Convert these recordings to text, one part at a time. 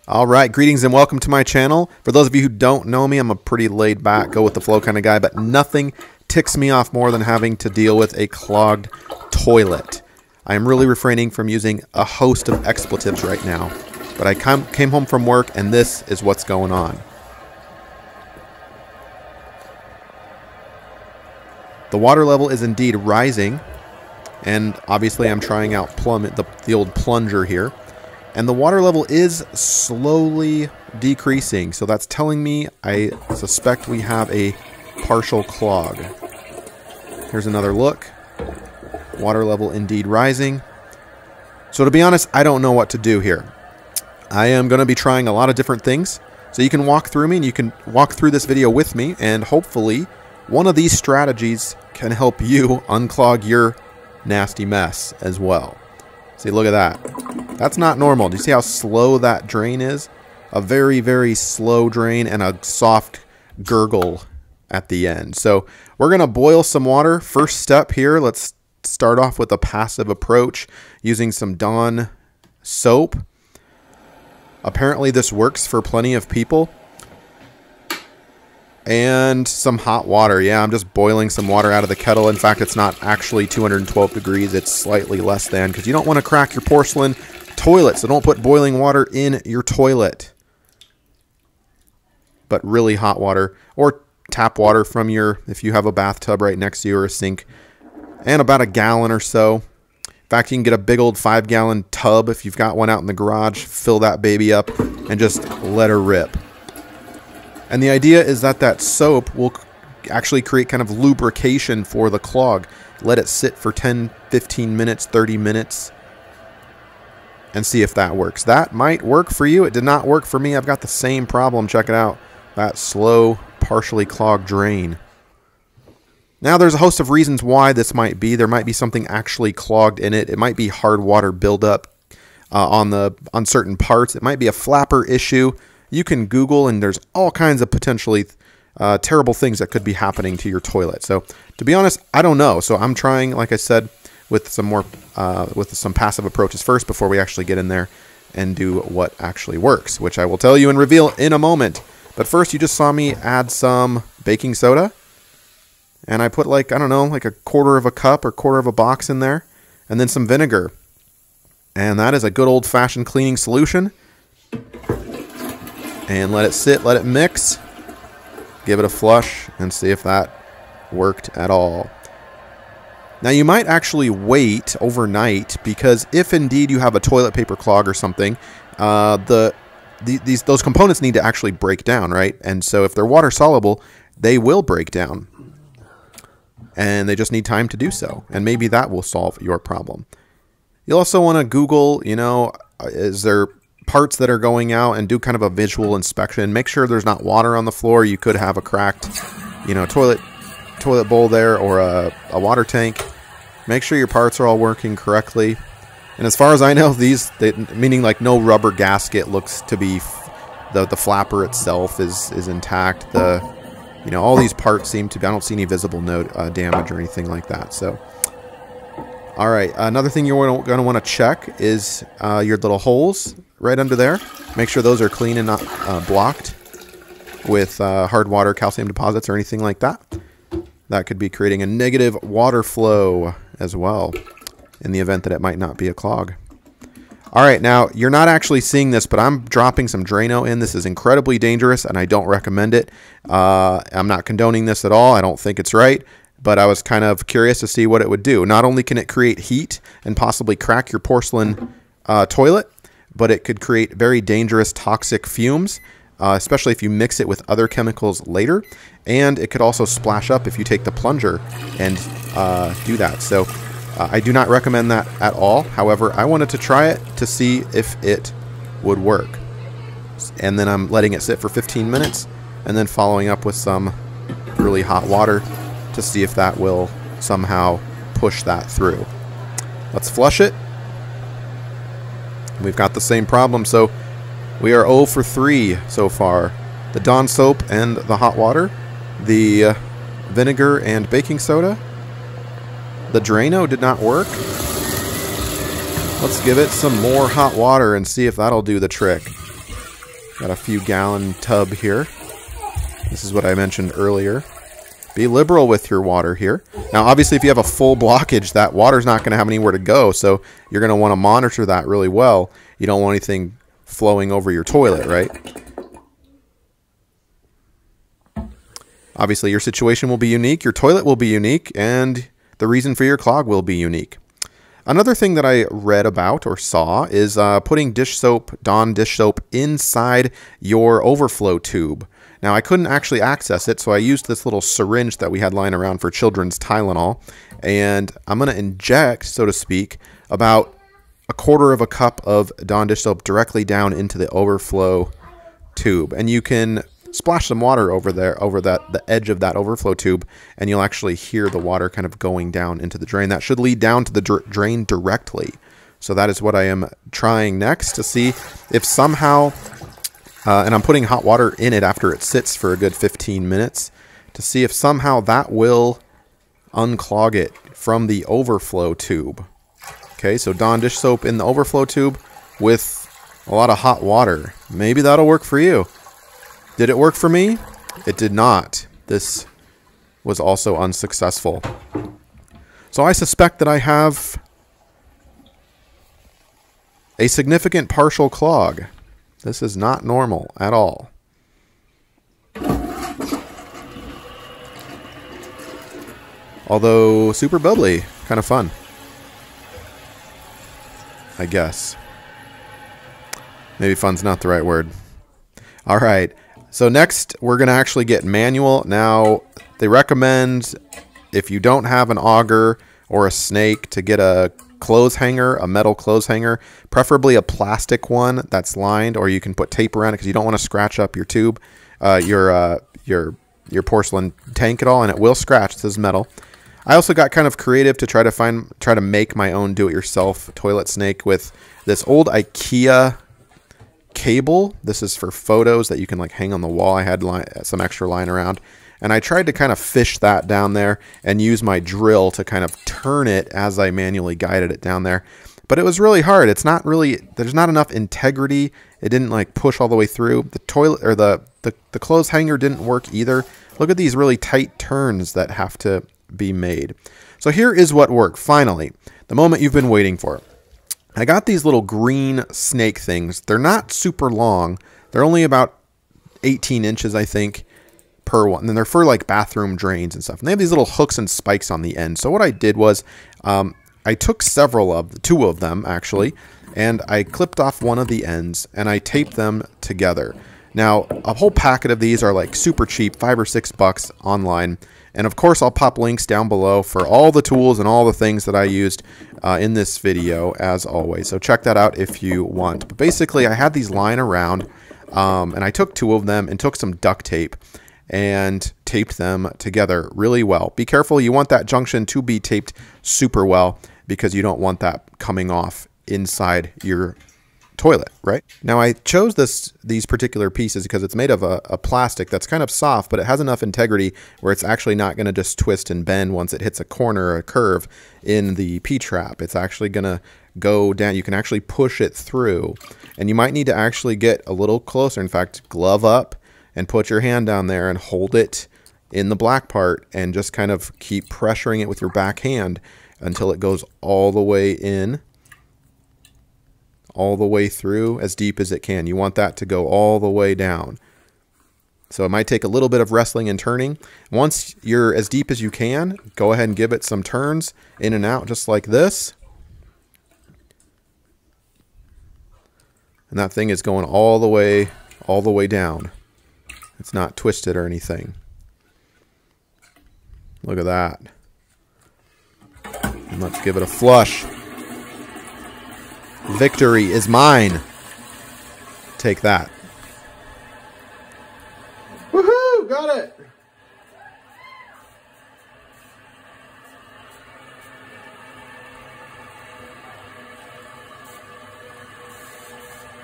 All right, greetings and welcome to my channel. For those of you who don't know me, I'm a pretty laid back, go with the flow kind of guy, but nothing ticks me off more than having to deal with a clogged toilet. I am really refraining from using a host of expletives right now, but I came home from work and this is what's going on. The water level is indeed rising, and obviously I'm trying out the old plunger here. And the water level is slowly decreasing, so that's telling me I suspect we have a partial clog. Here's another look. Water level indeed rising. So to be honest, I don't know what to do here. I am going to be trying a lot of different things. So you can walk through me and you can walk through this video with me, and hopefully one of these strategies can help you unclog your nasty mess as well. See, look at that. That's not normal. Do you see how slow that drain is? A very, very slow drain and a soft gurgle at the end. So we're going to boil some water. First step here, let's start off with a passive approach using some Dawn soap. Apparently this works for plenty of people. And some hot water. Yeah, I'm just boiling some water out of the kettle. In fact, it's not actually 212 degrees. It's slightly less than, because you don't want to crack your porcelain toilet. So don't put boiling water in your toilet. But really hot water, or tap water from if you have a bathtub right next to you or a sink. And about a gallon or so. In fact, you can get a big old 5-gallon tub if you've got one out in the garage. Fill that baby up and just let her rip. And the idea is that soap will actually create kind of lubrication for the clog. Let it sit for 10, 15 minutes, 30 minutes, and see if that works. That might work for you. It did not work for me. I've got the same problem. Check it out. That slow, partially clogged drain. Now, there's a host of reasons why this might be. There might be something actually clogged in it. It might be hard water buildup on certain parts. It might be a flapper issue. You can Google, and there's all kinds of potentially terrible things that could be happening to your toilet. So, to be honest, I don't know. So I'm trying, like I said, with some passive approaches first before we actually get in there and do what actually works, which I will tell you and reveal in a moment. But first, you just saw me add some baking soda, and I put like, I don't know, like a quarter of a cup or quarter of a box in there, and then some vinegar. And that is a good old-fashioned cleaning solution. And let it sit, let it mix, give it a flush, and see if that worked at all. Now, you might actually wait overnight, because if indeed you have a toilet paper clog or something, those components need to actually break down, right? And so if they're water soluble, they will break down. And they just need time to do so. And maybe that will solve your problem. You'll also want to Google, is there parts that are going out, and do kind of a visual inspection. Make sure there's not water on the floor. You could have a cracked, toilet bowl there, or a water tank. Make sure your parts are all working correctly. And as far as I know, meaning like no rubber gasket looks to be, the flapper itself is intact. All these parts seem to be, I don't see any visible damage or anything like that. So, all right, another thing you're going to want to check is your little holes right under there. Make sure those are clean and not blocked with hard water, calcium deposits, or anything like that. That could be creating a negative water flow as well in the event that it might not be a clog. All right, now you're not actually seeing this, but I'm dropping some Drano in. This is incredibly dangerous, and I don't recommend it. I'm not condoning this at all. I don't think it's right, but I was kind of curious to see what it would do. Not only can it create heat and possibly crack your porcelain toilet, but it could create very dangerous toxic fumes, especially if you mix it with other chemicals later. And it could also splash up if you take the plunger and do that. So I do not recommend that at all. However, I wanted to try it to see if it would work. And then I'm letting it sit for 15 minutes and then following up with some really hot water to see if that will somehow push that through. Let's flush it. We've got the same problem, so we are 0 for 3 so far. The Dawn soap and the hot water, the vinegar and baking soda. The Drano did not work. Let's give it some more hot water and see if that'll do the trick. Got a few gallon tub here. This is what I mentioned earlier. Be liberal with your water here. Now, obviously, if you have a full blockage, that water's not going to have anywhere to go, so you're going to want to monitor that really well. You don't want anything flowing over your toilet, right? Obviously, your situation will be unique, your toilet will be unique, and the reason for your clog will be unique. Another thing that I read about or saw is putting dish soap, Dawn dish soap, inside your overflow tube. Now, I couldn't actually access it, so I used this little syringe that we had lying around for children's Tylenol, and I'm going to inject, so to speak, about 1/4 cup of Dawn dish soap directly down into the overflow tube. And you can splash some water over there, over the edge of that overflow tube, and you'll actually hear the water kind of going down into the drain. That should lead down to the drain directly. So that is what I am trying next, to see if somehow, and I'm putting hot water in it after it sits for a good 15 minutes, to see if somehow that will unclog it from the overflow tube. Okay, so Dawn dish soap in the overflow tube with a lot of hot water. Maybe that'll work for you. Did it work for me? It did not. This was also unsuccessful. So I suspect that I have a significant partial clog. This is not normal at all. Although super bubbly, kind of fun, I guess. Maybe fun's not the right word. All right. So next, we're going to actually get manual. Now, they recommend, if you don't have an auger or a snake, to get a clothes hanger, a metal clothes hanger, preferably a plastic one that's lined, or you can put tape around it because you don't want to scratch up your tube, your porcelain tank at all, and it will scratch. This is metal. I also got kind of creative to try to make my own do-it-yourself toilet snake with this old IKEA cable. This is for photos that you can like hang on the wall. I had some extra lying around, and I tried to kind of fish that down there and use my drill to kind of turn it as I manually guided it down there. But it was really hard. It's not really, there's not enough integrity. It didn't like push all the way through. The toilet, or the clothes hanger didn't work either. Look at these really tight turns that have to be made. So here is what worked. Finally, the moment you've been waiting for. I got these little green snake things. They're not super long. They're only about 18 inches, I think, per one. And they're for like bathroom drains and stuff. And they have these little hooks and spikes on the end. So what I did was I took two of them actually, and I clipped off one of the ends and I taped them together. Now, a whole packet of these are like super cheap, $5 or $6 online. And of course, I'll pop links down below for all the tools and all the things that I used in this video, as always. So check that out if you want. But basically, I had these lying around, and I took two of them and took some duct tape and taped them together really well. Be careful. You want that junction to be taped super well because you don't want that coming off inside your toilet, right? Now, I chose these particular pieces because it's made of a plastic that's kind of soft, but it has enough integrity where it's actually not going to just twist and bend once it hits a corner or a curve in the P-trap. It's actually going to go down. You can actually push it through, and you might need to actually get a little closer. In fact, glove up and put your hand down there and hold it in the black part and just kind of keep pressuring it with your back hand until it goes all the way in, all the way through, as deep as it can. You want that to go all the way down. So it might take a little bit of wrestling and turning. Once you're as deep as you can, go ahead and give it some turns in and out just like this. And that thing is going all the way down. It's not twisted or anything. Look at that. And let's give it a flush. Victory is mine. Take that. Woohoo! Got it!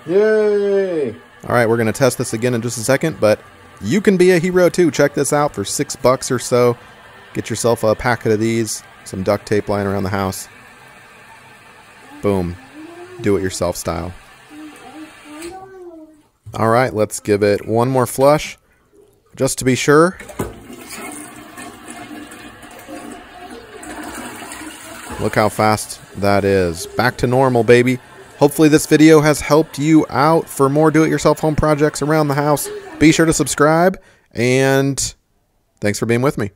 Yay! Alright, we're going to test this again in just a second, but you can be a hero too. Check this out for $6 or so. Get yourself a packet of these, some duct tape lying around the house. Boom. Do-it-yourself style. All right, let's give it one more flush, just to be sure. Look how fast that is. Back to normal, baby. Hopefully this video has helped you out. For more do-it-yourself home projects around the house, be sure to subscribe, and thanks for being with me.